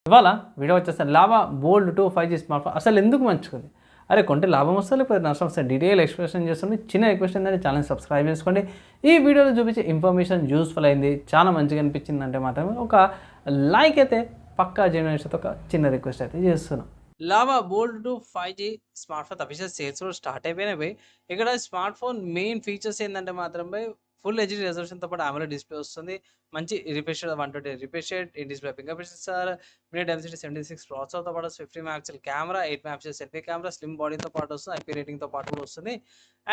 ఇవాళ వీడియో వచ్చేస్తాను లావా బోల్డ్ 2 5G smart phone అసలు ఎందుకు మంచిది? అరే కొంటే లాభం వస్తుంది లేకపోతే నష్టం వస్తుంది డీటెయిల్ ఎక్స్ప్లెనేషన్ చేస్తుంది. చిన్న రిక్వెస్ట్ ఏంటంటే ఛానల్ సబ్స్క్రైబ్ చేసుకోండి. ఈ వీడియోలో చూపించే ఇన్ఫర్మేషన్ యూస్ఫుల్ అయింది, చాలా మంచిగా అనిపించింది అంటే మాత్రమే ఒక లైక్ అయితే పక్కా జనరేషన్ ఒక చిన్న రిక్వెస్ట్ అయితే చేస్తున్నాం. లావా బోల్డ్ 2 5G smart phone official sales కూడా స్టార్ట్ అయిపోయినాయి. ఇక్కడ స్మార్ట్ ఫోన్ మెయిన్ ఫీచర్స్ ఏంటంటే మాత్రం ఫుల్ హెచ్డీ రెజల్యూషన్తో పాటు AMOLED డిస్ప్లే వస్తుంది. మంచి refresh 120 refresh rate, in display finger print sensor, mini density 76 ప్రాసెసర్తో పాటు 50 megapixel camera, 8 megapixel selfie camera, slim బాడీతో పాటు వస్తుంది, IP రేటింగ్తో పాటు కూడా వస్తుంది.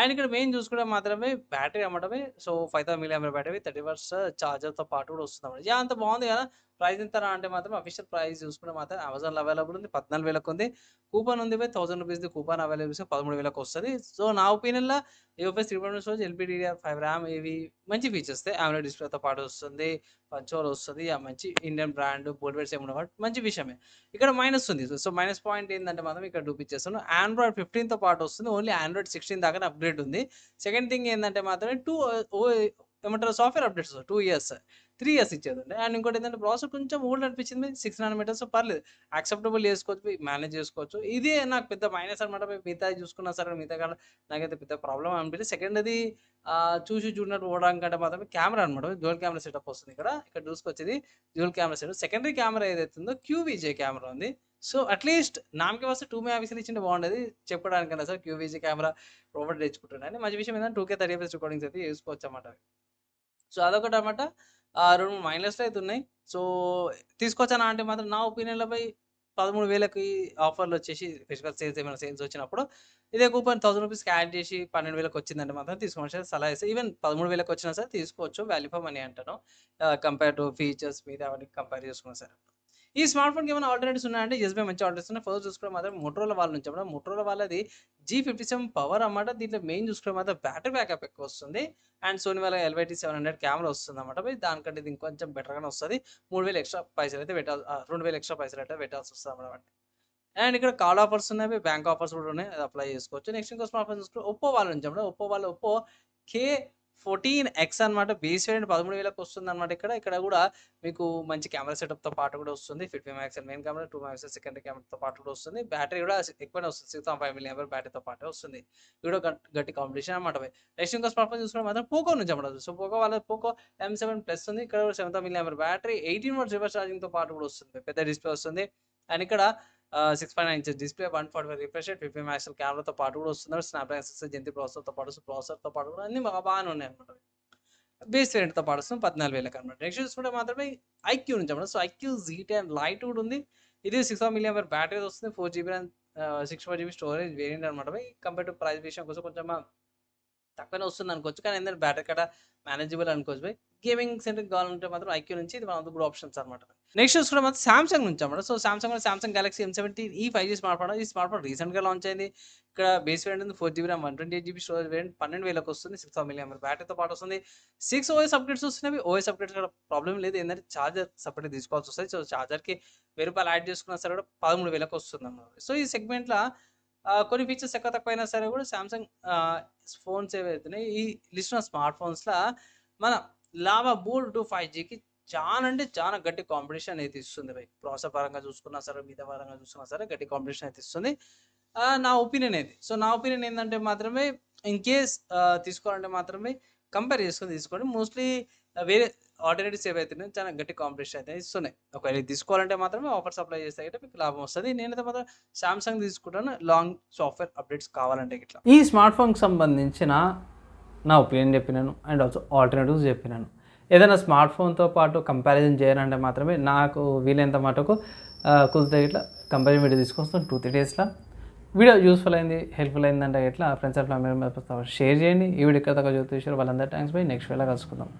అండ్ ఇక్కడ మెయిన్ చూసుకుంటే మాత్రమే బ్యాటరీ అమ్మటమే. సో 5000 mAh బ్యాటరీ 30 వాట్స్ చార్జర్తో పాటు కూడా వస్తుంది. అంత బాగుంది కదా. ప్రైస్ ఎంత అంటే మాత్రం అఫీషియల్ ప్రైస్ చూసుకుంటే మాత్రం అమెజాన్లో అవైలబుల్ ఉంది, 14,000 ఉంది. కూపన్ ఉంది, 1000 రూపీస్ది కూపన్ అవైలబుల్ 13,000 వస్తుంది. సో నా ఒపీనియన్లో యూఎఫ్ఎస్ 3.1 స్టోరేజ్, LPDDR5 ర్యామ్, ఇవి మంచి ఫీచర్స్. AMOLED డిస్ప్లేతో పాటు వస్తుంది, పంచోల్ వస్తుంది, ఆ మంచి ఇండియన్ బ్రాండ్ బోల్డ్వేర్స్ ఏమన్నా కాబట్టి మంచి విషయమే. ఇక్కడ మైనస్ ఉంది. సో మైనస్ పాయింట్ ఏంటంటే మాత్రం ఇక్కడ చూపించేస్తాను. ఆండ్రాయిడ్ 15తో పాటు వస్తుంది, ఓన్లీ ఆండ్రాయిడ్ 16 దాకా అప్గ్రేడ్ ఉంది. సెకండ్ థింగ్ ఏంటంటే మాత్రమే ఏమంటారు సాఫ్ట్వేర్ అప్డేట్స్ 2 ఇయర్స్ 3 ఇయర్స్ ఇచ్చేదండి. అండ్ ఇంకోటి ఏంటంటే ప్రాసెసర్ కొంచెం ఓల్డ్ అనిపించింది. 6 నానోమీటర్స్ పర్లేదు, యాక్సెప్టబుల్ చేసుకోవచ్చు, మేనేజ్ చేసుకోవచ్చు. ఇదే నాకు పెద్ద మైనస్ అనమాట. మిగతా చూసుకున్నా సరే మిగతా నాకైతే పెద్ద ప్రాబ్లం అనిపించింది. సెకండ్ అది చూసి చూడనట్టు పోవడానికంటే మాత్రమే కెమెరా అనమాట. డ్యూయల్ కెమెరా సెటప్ వస్తుంది. ఇక్కడ చూసుకొచ్చేది dual camera setup. Secondary camera ఏదైతే ఉందో QVGA కెమెరా ఉంది. సో అట్లీస్ట్ నామకే వస్తే 2 మెగాపిక్సెల్ ఇచ్చింటే బాగుండేది చెప్పడానికన్నా సార్. QVGA కెమెరా రోబోట్ తెచ్చుకుంటున్నాను. మంచి విషయం ఏంటంటే 2K 30fps రికార్డింగ్స్ అయితే చేసుకోవచ్చు అన్నమాట. సో అదొకటి అనమాట. 2 మైనస్లు అయితే ఉన్నాయి. సో తీసుకొచ్చానా అంటే మాత్రం నా ఒపీనియన్లో 13,000కి ఆఫర్లు వచ్చేసి ఫెస్టివల్ సేల్స్ ఏమైనా సేల్స్ వచ్చినప్పుడు ఇదే కూపన్ 1000 రూపీస్కి యాడ్ చేసి 12,000కి వచ్చిందంటే మాత్రం తీసుకోవచ్చు. సలహా ఇస్తే ఈవెన్ 13,000కి వచ్చినా సరే తీసుకోవచ్చు. వాల్యూ ఫర్ మనీ అంటాను. కంపేర్ టు ఫీచర్స్ మీద అవన్నీ కంపేర్ చేసుకున్నా సరే. ఈ స్మార్ట్ ఫోన్కి ఏమైనా ఆల్టర్నేటివ్స్ ఉన్నాయంటే ఎస్బీఐ మంచి ఆల్టర్నేటివ్స్ ఉన్నాయి. ఫస్ట్ చూసుకుంటే మాత్రం మోటరోలా వాళ్ళ నుంచి అన్నమాట. మోటరోలా వాళ్ళది G57 పవర్ అన్నమాట. దీంట్లో మెయిన్ చూసుకుంటే మాత్రం బ్యాటరీ బ్యాకప్ ఎక్కువ వస్తుంది. అండ్ సోనీ వాళ్ళ LYT 700 కెమెరా వస్తుంది అన్నమాట. దానికంటే ఇది ఇంకొంచెం బెటర్గానే వస్తుంది. 3,000 ఎక్స్ట్రా పైసలు అయితే 2,000 ఎక్స్ట్రా పైసలు అయితే పెట్టాల్సి వస్తుంది అన్నమాట. అండ్ ఇక్కడ కాల్ ఆఫర్స్ ఉన్నాయి, బ్యాంక్ ఆఫర్స్ కూడా ఉన్నాయి, అది అప్లై చేసుకోవచ్చు. నెక్స్ట్ ఇంకో స్మార్ట్ ఫోన్ చూసుకుంటే ఒప్పో వాళ్ళ నుంచి అన్నమాట. ఒప్పో K14X అనమాట. బేస్ వేరియంట్ 13,000కి వస్తుంది అనమాట. ఇక్కడ కూడా మీకు మంచి కెమెరా సెటప్తో పాటు కూడా వస్తుంది. 50 megapixel main camera, 2 megapixel secondary కెమెరాతో పాటు కూడా వస్తుంది. బ్యాటరీ కూడా ఎక్కువనే వస్తుంది, 6.5 mAh బ్యాటరీతో పాటు వస్తుంది. ఇది కూడా గట్టి కాంపిటీషన్ అనమాట. నెక్స్ట్ ఇంకో స్మార్ట్ ఫోన్ చూసుకుంటే మాత్రం పోకో నుంచి అన్నమాట. సో పోకో M7 ప్లస్ ఉంది. ఇక్కడ కూడా 7,000 mAh బ్యాటరీ, 18 వాట్స్ రివర్స్ ఛార్జింగ్తో పాటు కూడా వస్తుంది. పెద్ద డిస్ప్లే వస్తుంది. అండ్ ఇక్కడ 6.9 inches display, 145 refresh rate, 50 megapixel కెమెరాతో పాటు కూడా వస్తుంది. స్నాప్డ్రాగన్ 6 జెన్ ప్రాసెసర్తో పాటు కూడా అన్ని బాగానే ఉన్నాయి అనమాట. బేస్ వేరియంట్తో పాటు వస్తుంది 14,000కి అనమాట. నెక్స్ట్ చూసుకుంటే మాత్రమే ఐక్యూ నుంచి అన్నమాట. సో ఐక్యూ Z10 లైట్ కూడా ఉంది. ఇది 6,000 mAh బ్యాటరీ వస్తుంది. 4GB RAM, 64GB storage variant అనమాట. కంపేర్ టు ప్రైస్ విషయం కోసం కొంచెం తక్కువనే వస్తుంది అనుకోవచ్చు. కానీ ఏంటంటే బ్యాటరీ కట్ట మేనేజబుల్ అనుకోవచ్చు. గేమింగ్ సెంటర్ కావాలంటే మాత్రం ఐక్యూ నుంచి ఇది one of the good options అనమాట. నెక్స్ట్ చూసుకుంటే మాత్రం సామ్సంగ్ నుంచి అన్నమాట. సో సామ్సంగ్ గెలాక్సీ M17 ఈ 5G స్మార్ట్ ఫోన్. ఈ స్మార్ట్ ఫోన్ రీసెంట్గా లాంచ్ అయింది. ఇక్కడ బేస్ వేరియంట్ ఉంది, 4GB RAM, 128GB storage variant, 12,000కి వస్తుంది. 6,000 mAh బ్యాటరీతో పాటు వస్తుంది. 6 OS అప్డేట్స్ వస్తున్నాయి. OS అప్డేట్స్ కూడా ప్రాబ్లం లేదు. ఏంటంటే చార్జర్ సపరేట్ తీసుకోవాల్సి వస్తుంది. సో ఛార్జర్కి 1000 యాడ్ చేసుకున్నా సరే కూడా 13,000కి వస్తుంది అన్నమాట. సో ఈ సెగ్మెంట్లో కొన్ని ఫీచర్స్ తక్కువ అయినా సరే కూడా సామ్సంగ్ ఫోన్స్ ఏవైతున్నాయి ఈ లిస్ట్ ఉన్న స్మార్ట్ ఫోన్స్లో మన లావా బోల్డ్ 2 5Gకి చాలా అంటే చాలా గట్టి కాంపిటీషన్ అయితే ఇస్తుంది. ప్రాసెసర్ పరంగా చూసుకున్నా సరే మిగతా పరంగా చూసుకున్నా సరే గట్టి కాంపిటీషన్ అయితే ఇస్తుంది. నా ఒపీనియన్ అయితే. సో నా ఒపీనియన్ ఏంటంటే మాత్రమే ఇన్ కేస్ తీసుకోవాలంటే మాత్రమే కంపేర్ చేసుకొని తీసుకోండి. మోస్ట్లీ వేరే ఆల్టర్నేటివ్స్ ఏవైతే చాలా గట్టి కాంపిటీషన్ అయితే ఇస్తున్నాయి. ఒకవేళ తీసుకోవాలంటే మాత్రమే ఆఫర్స్ అప్లై చేస్తే అయితే మీకు లాభం వస్తుంది. నేనైతే మాత్రం సామ్సంగ్ తీసుకుంటాను లాంగ్ సాఫ్ట్వేర్ అప్డేట్స్ కావాలంటే ఇట్లా. ఈ స్మార్ట్ ఫోన్కి సంబంధించిన నా ఒపీనియన్ చెప్పినాను అండ్ ఆల్సో ఆల్టర్నేటివ్స్ చెప్పినాను. ఏదైనా స్మార్ట్ ఫోన్తో పాటు కంపారిజన్ చేయాలంటే మాత్రమే నాకు వీలైనంత మటుకు కుదిరితే ఇట్లా కంపారిజన్ వీడియో తీసుకొస్తాను 2-3 డేస్లో. వీడియో యూస్ఫుల్ అయింది, హెల్ప్ఫుల్ అయిందంటే ఇట్లా friends and family members share చేయండి. ఈ వీడియో ఇక్కడ దాకా చూసి వాళ్ళందరూ థ్యాంక్స్. నెక్స్ట్ వీడియోలో కలుసుకుందాం.